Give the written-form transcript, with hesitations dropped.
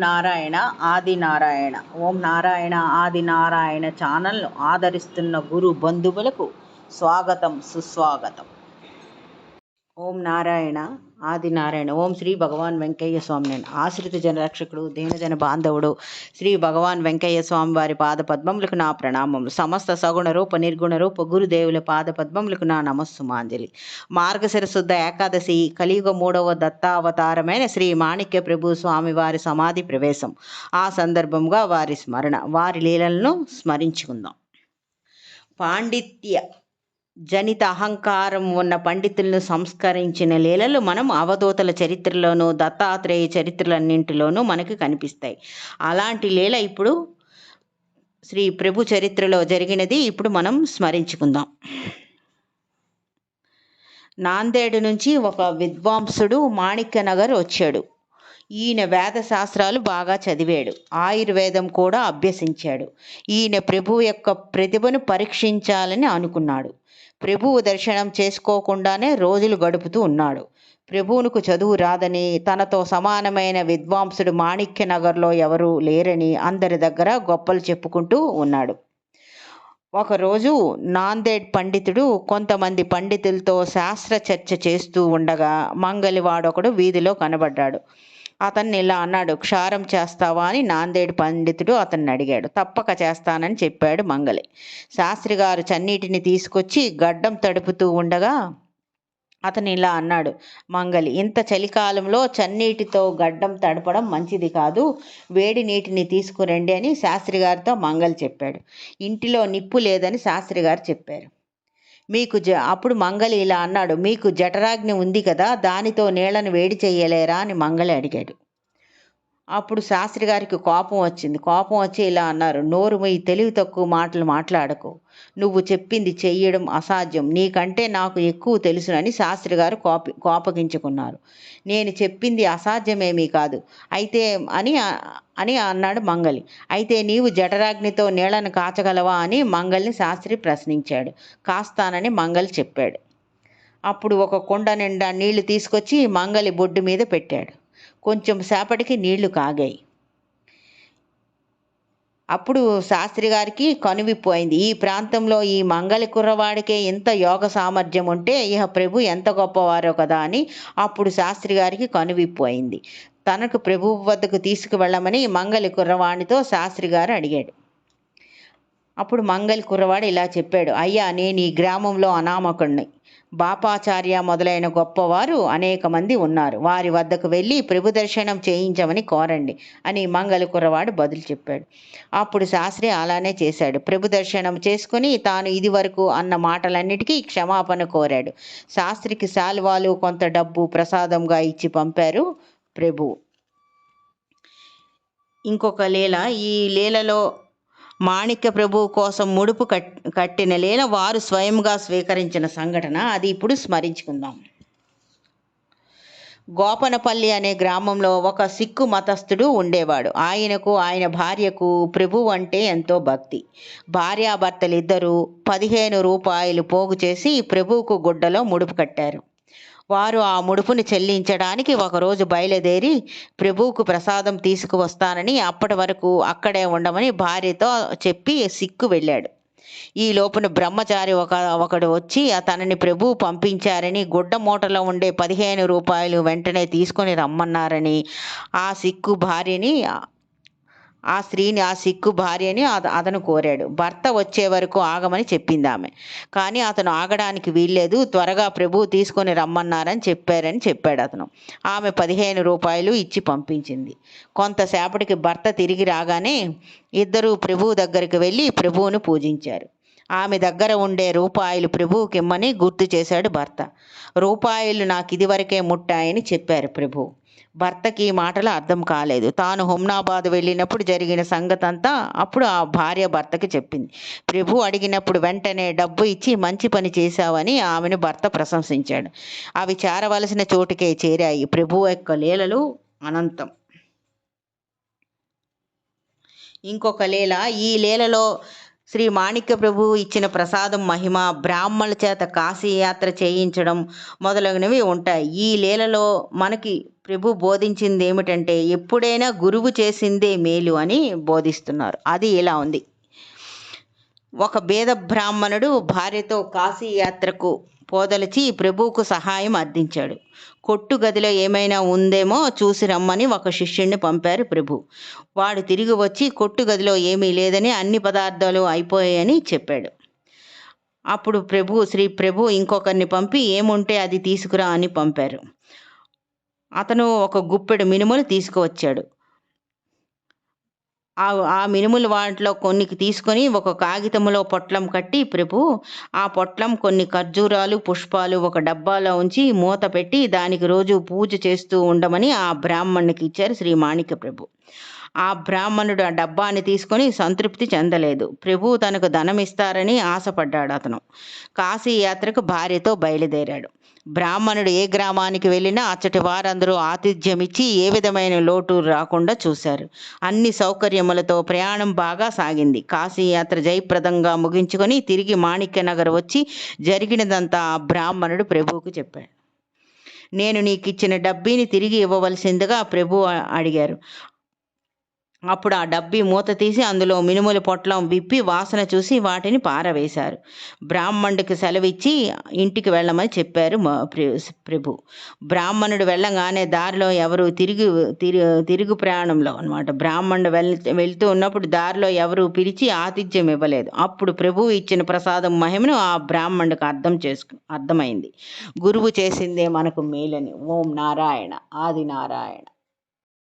నారాయణ ఆది నారాయణ. ఓం నారాయణ ఆది నారాయణ ఛానల్ను ఆదరిస్తున్న గురు బంధువులకు స్వాగతం, సుస్వాగతం. ఓం నారాయణ ఆది నారాయణ. ఓం శ్రీ భగవాన్ వెంకయ్య స్వామి. ఆశ్రిత జనరక్షకుడు, దీనజన బాంధవుడు శ్రీ భగవాన్ వెంకయ్య స్వామి వారి పాద పద్మములకు నా ప్రణామములు. సమస్త సగుణ రూప నిర్గుణ రూప గురుదేవుల పాద పద్మములకు నా నమస్సుమాంజలి. మార్గశిర శుద్ధ ఏకాదశి, కలియుగ 3వ దత్తావతారమైన శ్రీ మాణిక్య ప్రభు స్వామి వారి సమాధి ప్రవేశం. ఆ సందర్భంగా వారి స్మరణ, వారి లీలలను స్మరించుకుందాం. పాండిత్య జనిత అహంకారం ఉన్న పండితులను సంస్కరించిన లీలలు మనం అవధూతల చరిత్రలోనూ దత్తాత్రేయ చరిత్రలన్నింటిలోనూ మనకి కనిపిస్తాయి. అలాంటి లీల ఇప్పుడు శ్రీ ప్రభు చరిత్రలో జరిగినది ఇప్పుడు మనం స్మరించుకుందాం. నాందేడు నుంచి ఒక విద్వాంసుడు మాణిక్యనగర్ వచ్చాడు. ఈయన వేద శాస్త్రాలు బాగా చదివాడు, ఆయుర్వేదం కూడా అభ్యసించాడు. ఈయన ప్రభువు యొక్క ప్రతిభను పరీక్షించాలని అనుకున్నాడు. ప్రభువు దర్శనం చేసుకోకుండానే రోజులు గడుపుతూ ఉన్నాడు. ప్రభువునకు చదువు రాదని, తనతో సమానమైన విద్వాంసుడు మాణిక్యనగర్లో ఎవరూ లేరని అందరి దగ్గర గొప్పలు చెప్పుకుంటూ ఉన్నాడు. ఒకరోజు నాందేడ్ పండితుడు కొంతమంది పండితులతో శాస్త్ర చర్చ చేస్తూ ఉండగా మంగలివాడొకడు వీధిలో కనబడ్డాడు. అతన్ని ఇలా అన్నాడు, క్షారం చేస్తావా అని నాందేడు పండితుడు అతన్ని అడిగాడు. తప్పక చేస్తానని చెప్పాడు మంగలి. శాస్త్రి గారు చన్నీటిని తీసుకొచ్చి గడ్డం తడుపుతూ ఉండగా అతను ఇలా అన్నాడు, మంగలి, ఇంత చలికాలంలో చన్నీటితో గడ్డం తడపడం మంచిది కాదు, వేడి నీటిని తీసుకురండి అని శాస్త్రి గారితో మంగలి చెప్పాడు. ఇంటిలో నిప్పు లేదని శాస్త్రి గారు చెప్పారు. అప్పుడు మంగలి ఇలా అన్నాడు, మీకు జఠరాగ్ని ఉంది కదా, దానితో నీళ్లను వేడి చేయలేరా అని మంగలి అడిగాడు. అప్పుడు శాస్త్రి గారికి కోపం వచ్చి ఇలా అన్నారు, నోరు మీ తెలివి తక్కువ మాటలు మాట్లాడకు, నువ్వు చెప్పింది చెయ్యడం అసాధ్యం, నీకంటే నాకు ఎక్కువ తెలుసునని శాస్త్రి గారు కోపగించుకున్నారు. నేను చెప్పింది అసాధ్యమేమీ కాదు అయితే అని అన్నాడు మంగలి. అయితే నీవు జఠరాగ్నితో నీళ్లను కాచగలవా అని మంగలిని శాస్త్రి ప్రశ్నించాడు. కాస్తానని మంగలి చెప్పాడు. అప్పుడు ఒక కుండ నిండా నీళ్లు తీసుకొచ్చి మంగలి బొడ్డు మీద పెట్టాడు. కొంచెం సేపటికి నీళ్లు కాగాయి. అప్పుడు శాస్త్రి గారికి కనువిప్పోయింది. ఈ ప్రాంతంలో ఈ మంగలి కుర్రవాడికే ఇంత యోగ సామర్థ్యం ఉంటే ఇహ ప్రభు ఎంత గొప్పవారో కదా అని అప్పుడు శాస్త్రి గారికి కనువిప్పోయింది. తనకు ప్రభువు వద్దకు తీసుకువెళ్ళమని మంగలి కుర్రవాడితో శాస్త్రి గారు అడిగాడు. అప్పుడు మంగలి కుర్రవాడు ఇలా చెప్పాడు, అయ్యా, నేను ఈ గ్రామంలో అనామకుణ్ణి. బాపాచార్య మొదలైన గొప్పవారు అనేక మంది ఉన్నారు. వారి వద్దకు వెళ్ళి ప్రభు దర్శనం చేయించమని కోరండి అని మంగలి కుర్రవాడు బదులు చెప్పాడు. అప్పుడు శాస్త్రి అలానే చేశాడు. ప్రభు దర్శనం చేసుకుని తాను ఇది వరకు అన్న మాటలన్నిటికీ క్షమాపణ కోరాడు. శాస్త్రికి శాల్వాలు, కొంత డబ్బు ప్రసాదంగా ఇచ్చి పంపారు ప్రభు. ఇంకొక లీల, ఈ లీలలో మాణిక్య ప్రభు కోసం ముడుపు కట్టిన లీల వారు స్వయంగా స్వీకరించిన సంఘటన, అది ఇప్పుడు స్మరించుకుందాం. గోపనపల్లి అనే గ్రామంలో ఒక సిక్కు మతస్థుడు ఉండేవాడు. ఆయనకు ఆయన భార్యకు ప్రభువు అంటే ఎంతో భక్తి. భార్యాభర్తలిద్దరూ 15 రూపాయలు పోగు చేసి ప్రభువుకు గుడ్డలో ముడుపు కట్టారు. వారు ఆ ముడుపుని చెల్లించడానికి ఒకరోజు బయలుదేరి ప్రభువుకు ప్రసాదం తీసుకువస్తానని, అప్పటి వరకు అక్కడే ఉండమని భార్యతో చెప్పి సిక్కు వెళ్ళాడు. ఈ లోపున బ్రహ్మచారి ఒకడు వచ్చి తనని ప్రభువు పంపించారని, గుడ్డ మూటలో ఉండే 15 రూపాయలు వెంటనే తీసుకొని రమ్మన్నారని ఆ సిక్కు భార్యని అతను కోరాడు. భర్త వచ్చే వరకు ఆగమని చెప్పింది ఆమె. కానీ అతను ఆగడానికి వీల్లేదు, త్వరగా ప్రభువు తీసుకొని రమ్మన్నారని చెప్పాడు అతను. ఆమె 15 రూపాయలు ఇచ్చి పంపించింది. కొంతసేపటికి భర్త తిరిగి రాగానే ఇద్దరూ ప్రభువు దగ్గరికి వెళ్ళి ప్రభువును పూజించారు. ఆమె దగ్గర ఉండే రూపాయలు ప్రభువుకి ఇమ్మని గుర్తు చేశాడు భర్త. రూపాయలు నాకు ఇదివరకే ముట్టాయని చెప్పారు ప్రభువు. భర్తకి ఈ మాటలు అర్థం కాలేదు. తాను హుమ్నాబాద్ వెళ్ళినప్పుడు జరిగిన సంగతంతా అప్పుడు ఆ భార్య భర్తకి చెప్పింది. ప్రభు అడిగినప్పుడు వెంటనే డబ్బు ఇచ్చి మంచి పని చేశావని ఆమెను భర్త ప్రశంసించాడు. అవి చేరవలసిన చోటుకే చేరాయి. ప్రభు యొక్క లీలలు అనంతం. ఇంకొక లీల, ఈ లీలలో శ్రీ మాణిక్య ప్రభువు ఇచ్చిన ప్రసాదం మహిమ, బ్రాహ్మణుల చేత కాశీ యాత్ర చేయించడం మొదలగునవి ఉంటాయి. ఈ లీలలో మనకి ప్రభు బోధించింది ఏమిటంటే ఎప్పుడైనా గురువు చేసిందే మేలు అని బోధిస్తున్నారు. అది ఇలా ఉంది. ఒక బేద బ్రాహ్మణుడు భార్యతో కాశీ యాత్రకు పోదలిచి ప్రభువుకు సహాయం అర్థించాడు. కొట్టు గదిలో ఏమైనా ఉందేమో చూసి రమ్మని ఒక శిష్యుణ్ణి పంపారు ప్రభు. వాడు తిరిగి వచ్చి కొట్టు గదిలో ఏమీ లేదని, అన్ని పదార్థాలు అయిపోయాయని చెప్పాడు. అప్పుడు శ్రీ ప్రభు ఇంకొకరిని పంపి ఏముంటే అది తీసుకురా అని పంపారు. అతను ఒక గుప్పెడు మినుములు తీసుకువచ్చాడు. ఆ మినుములు వాటిలో కొన్ని తీసుకొని ఒక కాగితంలో పొట్లం కట్టి ఆ పొట్లం కొన్ని ఖర్జూరాలు, పుష్పాలు ఒక డబ్బాలో ఉంచి మూత పెట్టి దానికి రోజు పూజ చేస్తూ ఉండమని ఆ బ్రాహ్మణునికి ఇచ్చారు శ్రీ మాణిక్య ప్రభు. ఆ బ్రాహ్మణుడు ఆ డబ్బాని తీసుకొని సంతృప్తి చెందలేదు. ప్రభు తనకు ధనం ఇస్తారని ఆశపడ్డాడు. అతను కాశీ యాత్రకు భార్యతో బయలుదేరాడు. బ్రాహ్మణుడు ఏ గ్రామానికి వెళ్ళినా అచ్చటి వారందరూ ఆతిథ్యం ఇచ్చి ఏ విధమైన లోటు రాకుండా చూశారు. అన్ని సౌకర్యములతో ప్రయాణం బాగా సాగింది. కాశీ యాత్ర జయప్రదంగా ముగించుకొని తిరిగి మాణిక్యనగర్ వచ్చి జరిగినదంతా ఆ బ్రాహ్మణుడు ప్రభువుకు చెప్పాడు. నేను నీకు ఇచ్చిన డబ్బీని తిరిగి ఇవ్వవలసిందిగా ప్రభు అడిగారు. అప్పుడు ఆ డబ్బీ మూత తీసి అందులో మినుముల పొట్లం విప్పి వాసన చూసి వాటిని పారవేశారు. బ్రాహ్మణుడికి సెలవిచ్చి ఇంటికి వెళ్ళమని చెప్పారు ప్రభు. బ్రాహ్మణుడు వెళ్ళగానే దారిలో ఎవరు తిరుగు ప్రయాణంలో అనమాట బ్రాహ్మణుడు వెళ్తూ ఉన్నప్పుడు దారిలో ఎవరు పిలిచి ఆతిథ్యం ఇవ్వలేదు. అప్పుడు ప్రభువు ఇచ్చిన ప్రసాదం మహిమను ఆ బ్రాహ్మణుడికి అర్థమైంది. గురువు చేసిందే మనకు మేలని. ఓం నారాయణ ఆది నారాయణ.